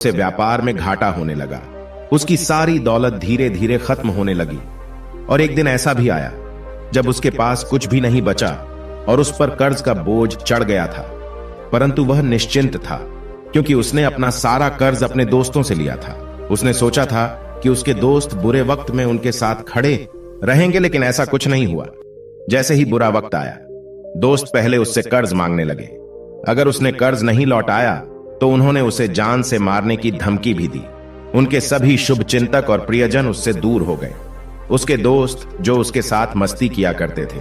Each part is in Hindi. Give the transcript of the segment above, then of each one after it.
से व्यापार में घाटा होने लगा। उसकी सारी दौलत धीरे धीरे खत्म होने लगी और एक दिन ऐसा भी आया जब उसके पास कुछ भी नहीं बचा और उस पर कर्ज का बोझ चढ़ गया था। परंतु वह निश्चिंत था क्योंकि उसने अपना सारा कर्ज अपने दोस्तों से लिया था। उसने सोचा था कि उसके दोस्त बुरे वक्त में उनके साथ खड़े रहेंगे, लेकिन ऐसा कुछ नहीं हुआ। जैसे ही बुरा वक्त आया, दोस्त पहले उससे कर्ज मांगने लगे। अगर उसने कर्ज नहीं लौटाया तो उन्होंने उसे जान से मारने की धमकी भी दी। उनके सभी शुभ चिंतक और प्रियजन उससे दूर हो गए। उसके दोस्त जो उसके साथ मस्ती किया करते थे,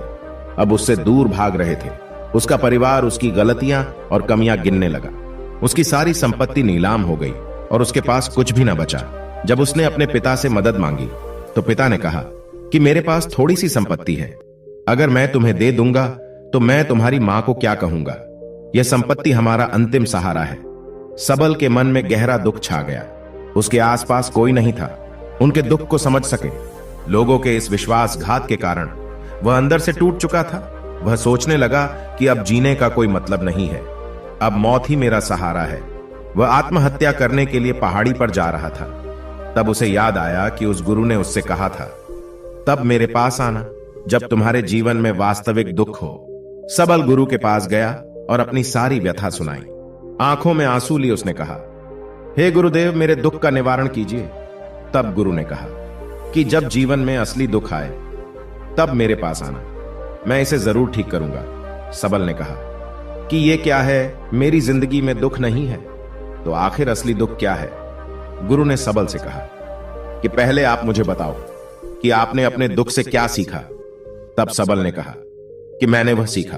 अब उससे दूर भाग रहे थे। उसका परिवार उसकी गलतियां और कमियां गिनने लगा। उसकी सारी संपत्ति नीलाम हो गई और उसके पास कुछ भी न बचा। जब उसने अपने पिता से मदद मांगी तो पिता ने कहा कि मेरे पास थोड़ी सी संपत्ति है, अगर मैं तुम्हें दे दूंगा तो मैं तुम्हारी मां को क्या कहूंगा। यह संपत्ति हमारा अंतिम सहारा है। सबल के मन में गहरा दुख छा गया। उसके आसपास कोई नहीं था उनके दुख को समझ सके। लोगों के इस विश्वासघात के कारण वह अंदर से टूट चुका था। वह सोचने लगा कि अब जीने का कोई मतलब नहीं है, अब मौत ही मेरा सहारा है। वह आत्महत्या करने के लिए पहाड़ी पर जा रहा था। तब उसे याद आया कि उस गुरु ने उससे कहा था, तब मेरे पास आना जब तुम्हारे जीवन में वास्तविक दुख हो। सबल गुरु के पास गया और अपनी सारी व्यथा सुनाई। आंखों में आंसू लिए उसने कहा, हे गुरुदेव, मेरे दुख का निवारण कीजिए। तब गुरु ने कहा कि जब जीवन में असली दुख आए तब मेरे पास आना, मैं इसे जरूर ठीक करूंगा। सबल ने कहा कि यह क्या है, मेरी जिंदगी में दुख नहीं है तो आखिर असली दुख क्या है। गुरु ने सबल से कहा कि पहले आप मुझे बताओ कि आपने अपने दुख से क्या सीखा। तब सबल ने कहा कि मैंने वह सीखा,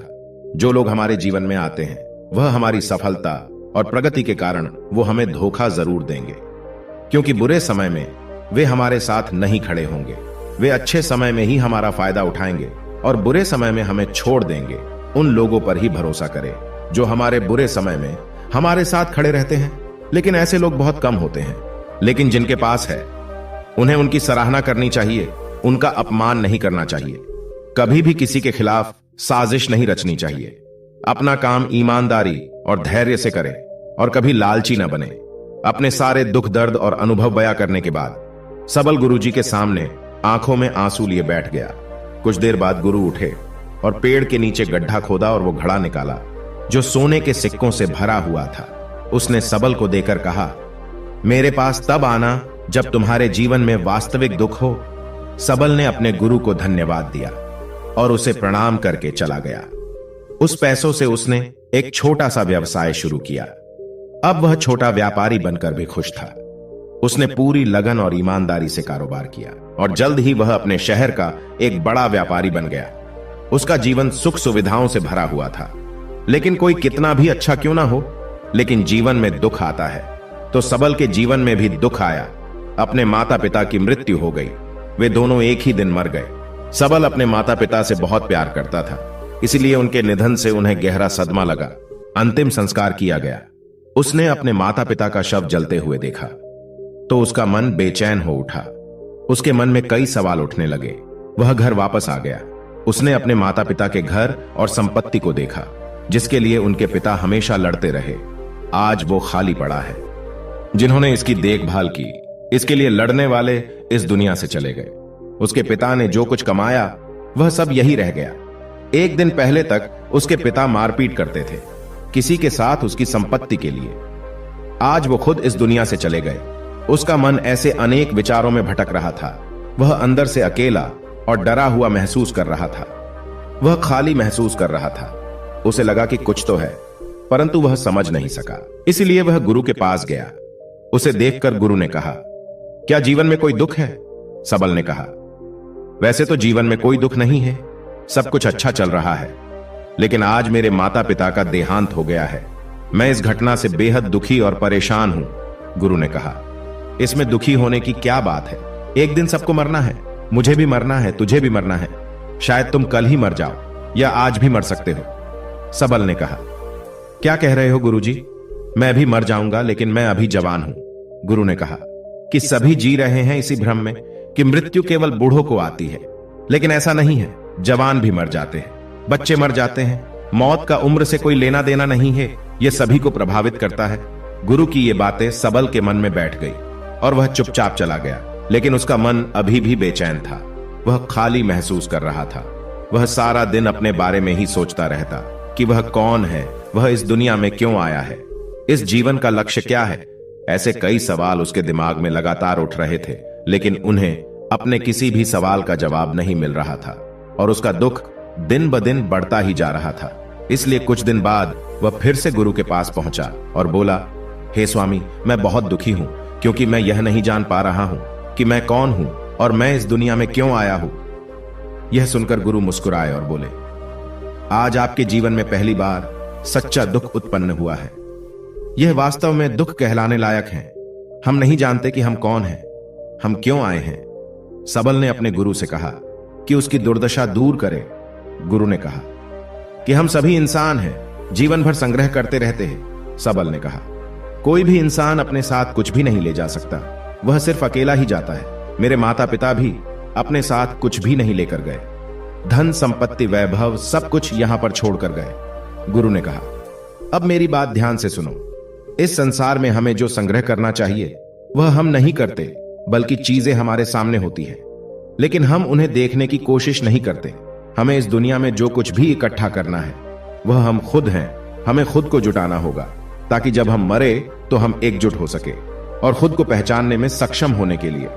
जो लोग हमारे जीवन में आते हैं वह हमारी सफलता और प्रगति के कारण वो हमें धोखा जरूर देंगे, क्योंकि बुरे समय में वे हमारे साथ नहीं खड़े होंगे। वे अच्छे समय में ही हमारा फायदा उठाएंगे और बुरे समय में हमें छोड़ देंगे। उन लोगों पर ही भरोसा करें जो हमारे बुरे समय में हमारे साथ खड़े रहते हैं। लेकिन ऐसे लोग बहुत कम होते हैं, लेकिन जिनके पास है उन्हें उनकी सराहना करनी चाहिए, उनका अपमान नहीं करना चाहिए। कभी भी किसी के खिलाफ साजिश नहीं रचनी चाहिए। अपना काम ईमानदारी और धैर्य से करें और कभी लालची न बने। अपने सारे दुख दर्द और अनुभव बयां करने के बाद सबल गुरुजी के सामने आंखों में आंसू लिए बैठ गया। कुछ देर बाद गुरु उठे और पेड़ के नीचे गड्ढा खोदा और वो घड़ा निकाला जो सोने के सिक्कों से भरा हुआ था। उसने सबल को देकर कहा, मेरे पास तब आना जब तुम्हारे जीवन में वास्तविक दुख हो। सबल ने अपने गुरु को धन्यवाद दिया और उसे प्रणाम करके चला गया। उस पैसों से उसने एक छोटा सा व्यवसाय शुरू किया। अब वह छोटा व्यापारी बनकर भी खुश था। उसने पूरी लगन और ईमानदारी से कारोबार किया और जल्द ही वह अपने शहर का एक बड़ा व्यापारी बन गया। उसका जीवन सुख सुविधाओं से भरा हुआ था। लेकिन कोई कितना भी अच्छा क्यों ना हो, लेकिन जीवन में दुख आता है। तो सबल के जीवन में भी दुख आया। अपने माता पिता की मृत्यु हो गई। वे दोनों एक ही दिन मर गए। सबल अपने माता पिता से बहुत प्यार करता था, इसलिए उनके निधन से उन्हें गहरा सदमा लगा। अंतिम संस्कार किया गया। उसने अपने माता पिता का शव जलते हुए देखा तो उसका मन बेचैन हो उठा। उसके मन में कई सवाल उठने लगे। वह घर वापस आ गया। उसने अपने माता पिता के घर और संपत्ति को देखा जिसके लिए उनके पिता हमेशा लड़ते रहे। आज वो खाली पड़ा है। जिन्होंने इसकी देखभाल की, इसके लिए लड़ने वाले इस दुनिया से चले गए। उसके पिता ने जो कुछ कमाया वह सब यही रह गया। एक दिन पहले तक उसके पिता मारपीट करते थे किसी के साथ उसकी संपत्ति के लिए। आज वो खुद इस दुनिया से चले गए। उसका मन ऐसे अनेक विचारों में भटक रहा था। वह अंदर से अकेला और डरा हुआ महसूस कर रहा था। वह खाली महसूस कर रहा था। उसे लगा कि कुछ तो है, परंतु वह समझ नहीं सका। इसलिए वह गुरु के पास गया। उसे देखकर गुरु ने कहा, क्या जीवन में कोई दुख है? सबल ने कहा, वैसे तो जीवन में कोई दुख नहीं है, सब कुछ अच्छा चल रहा है, लेकिन आज मेरे माता पिता का देहांत हो गया है। मैं इस घटना से बेहद दुखी और परेशान हूं। गुरु ने कहा, इसमें दुखी होने की क्या बात है? एक दिन सबको मरना है। मुझे भी मरना है, तुझे भी मरना है। शायद तुम कल ही मर जाओ या आज भी मर सकते हो। सबल ने कहा, क्या कह रहे हो गुरुजी? मैं भी मर जाऊंगा, लेकिन मैं अभी जवान हूं। गुरु ने कहा कि सभी जी रहे हैं इसी भ्रम में कि मृत्यु केवल बूढ़ों को आती है, लेकिन ऐसा नहीं है। जवान भी मर जाते हैं, बच्चे मर जाते हैं। मौत का उम्र से कोई लेना देना नहीं है, यह सभी को प्रभावित करता है। गुरु की ये बातें सबल के मन में बैठ गई और वह चुपचाप चला गया। लेकिन उसका मन अभी भी बेचैन था। वह खाली महसूस कर रहा था। वह सारा दिन अपने बारे में ही सोचता रहता कि वह कौन है, वह इस दुनिया में क्यों आया है, इस जीवन का लक्ष्य क्या है। ऐसे कई सवाल उसके दिमाग में लगातार उठ रहे थे, लेकिन उन्हें अपने किसी भी सवाल का जवाब नहीं मिल रहा था और उसका दुख दिन ब दिन बढ़ता ही जा रहा था। इसलिए कुछ दिन बाद वह फिर से गुरु के पास पहुंचा और बोला, हे स्वामी, मैं बहुत दुखी हूं क्योंकि मैं यह नहीं जान पा रहा हूं कि मैं कौन हूं और मैं इस दुनिया में क्यों आया हूं। यह सुनकर गुरु मुस्कुराए और बोले, आज आपके जीवन में पहली बार सच्चा दुख उत्पन्न हुआ है। यह वास्तव में दुख कहलाने लायक है। हम नहीं जानते कि हम कौन हैं, हम क्यों आए हैं। सबल ने अपने गुरु से कहा कि उसकी दुर्दशा दूर करे। गुरु ने कहा कि हम सभी इंसान हैं, जीवन भर संग्रह करते रहते हैं। सबल ने कहा, कोई भी इंसान अपने साथ कुछ भी नहीं ले जा सकता, वह सिर्फ अकेला ही जाता है। मेरे माता पिता भी अपने साथ कुछ भी नहीं लेकर गए। धन संपत्ति वैभव सब कुछ यहां पर छोड़कर गए। गुरु ने कहा, अब मेरी बात ध्यान से सुनो। इस संसार में हमें जो संग्रह करना चाहिए वह हम नहीं करते, बल्कि चीजें हमारे सामने होती हैं, लेकिन हम उन्हें देखने की कोशिश नहीं करते। हमें इस दुनिया में जो कुछ भी इकट्ठा करना है वह हम खुद हैं। हमें खुद को जुटाना होगा ताकि जब हम मरे तो हम एकजुट हो सके और खुद को पहचानने में सक्षम होने के लिए।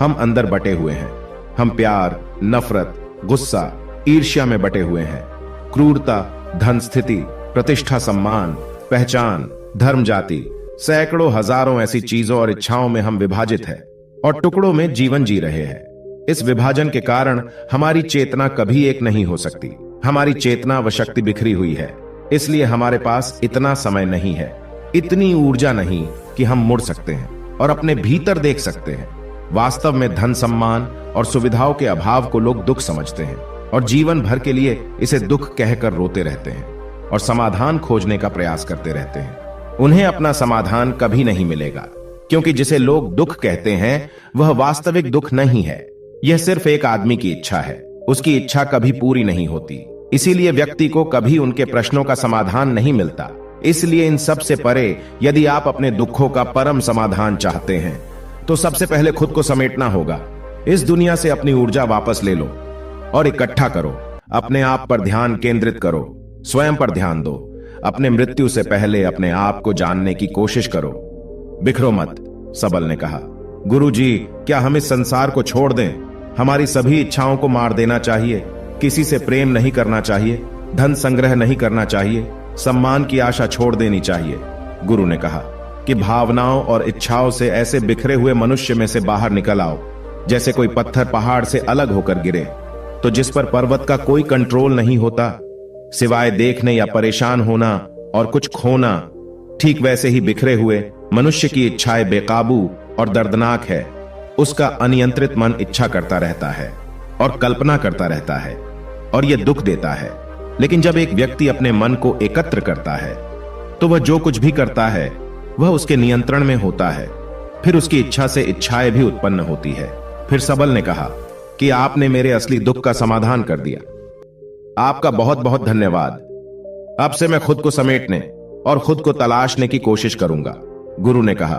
हम अंदर बटे हुए हैं। हम प्यार, नफरत, गुस्सा, ईर्ष्या में बटे हुए हैं। क्रूरता, धन, स्थिति, प्रतिष्ठा, सम्मान, पहचान, धर्म, जाति, सैकड़ों हजारों ऐसी चीजों और इच्छाओं में हम विभाजित हैं और टुकड़ों में जीवन जी रहे हैं। इस विभाजन के कारण हमारी चेतना कभी एक नहीं हो सकती। हमारी चेतना व शक्ति बिखरी हुई है, इसलिए हमारे पास इतना समय नहीं है, इतनी ऊर्जा नहीं कि हम मुड़ सकते हैं और अपने भीतर देख सकते हैं। वास्तव में धन, सम्मान और सुविधाओं के अभाव को लोग दुख समझते हैं और जीवन भर के लिए इसे दुख कहकर रोते रहते हैं और समाधान खोजने का प्रयास करते रहते हैं। उन्हें अपना समाधान कभी नहीं मिलेगा, क्योंकि जिसे लोग दुख कहते हैं वह वास्तविक दुख नहीं है। यह सिर्फ एक आदमी की इच्छा है। उसकी इच्छा कभी पूरी नहीं होती, इसीलिए व्यक्ति को कभी उनके प्रश्नों का समाधान नहीं मिलता। इसलिए इन सब से परे यदि आप अपने दुखों का परम समाधान चाहते हैं तो सबसे पहले खुद को समेटना होगा। इस दुनिया से अपनी ऊर्जा वापस ले लो और इकट्ठा करो। अपने आप पर ध्यान केंद्रित करो, स्वयं पर ध्यान दो। अपने मृत्यु से पहले अपने आप को जानने की कोशिश करो। बिखरो मत, सबल ने कहा। गुरुजी, क्या हम इस संसार को छोड़ दें? हमारी सभी इच्छाओं को मार देना चाहिए। किसी से प्रेम नहीं करना चाहिए, धन संग्रह नहीं करना चाहिए, सम्मान की आशा छोड़ देनी चाहिए। गुरु ने कहा कि भावनाओं और इच्छाओं से ऐसे बिखरे हुए मनुष्य में से बाहर निकल आओ, जैसे कोई पत्थर पहाड़ से अलग होकर गिरे तो जिस पर पर्वत का कोई कंट्रोल नहीं होता सिवाय देखने या परेशान होना और कुछ खोना। ठीक वैसे ही बिखरे हुए मनुष्य की इच्छाएं बेकाबू और दर्दनाक है। उसका अनियंत्रित मन इच्छा करता रहता है और कल्पना करता रहता है और यह दुख देता है। लेकिन जब एक व्यक्ति अपने मन को एकत्र करता है तो वह जो कुछ भी करता है वह उसके नियंत्रण में होता है। फिर उसकी इच्छा से इच्छाएं भी उत्पन्न होती है। फिर सबल ने कहा कि आपने मेरे असली दुख का समाधान कर दिया। आपका बहुत बहुत धन्यवाद। अब से मैं खुद को समेटने और खुद को तलाशने की कोशिश करूंगा। गुरु ने कहा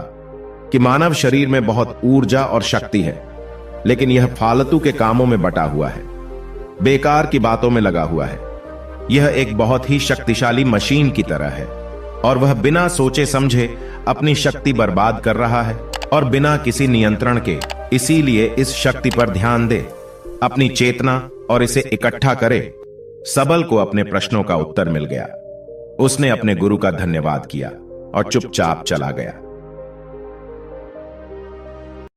कि मानव शरीर में बहुत ऊर्जा और शक्ति है, लेकिन यह फालतू के कामों में बटा हुआ है, बेकार की बातों में लगा हुआ है। यह एक बहुत ही शक्तिशाली मशीन की तरह है और वह बिना सोचे समझे अपनी शक्ति बर्बाद कर रहा है और बिना किसी नियंत्रण के। इसीलिए इस शक्ति पर ध्यान दे, अपनी चेतना और इसे इकट्ठा करे। सबल को अपने प्रश्नों का उत्तर मिल गया। उसने अपने गुरु का धन्यवाद किया और चुपचाप चला गया।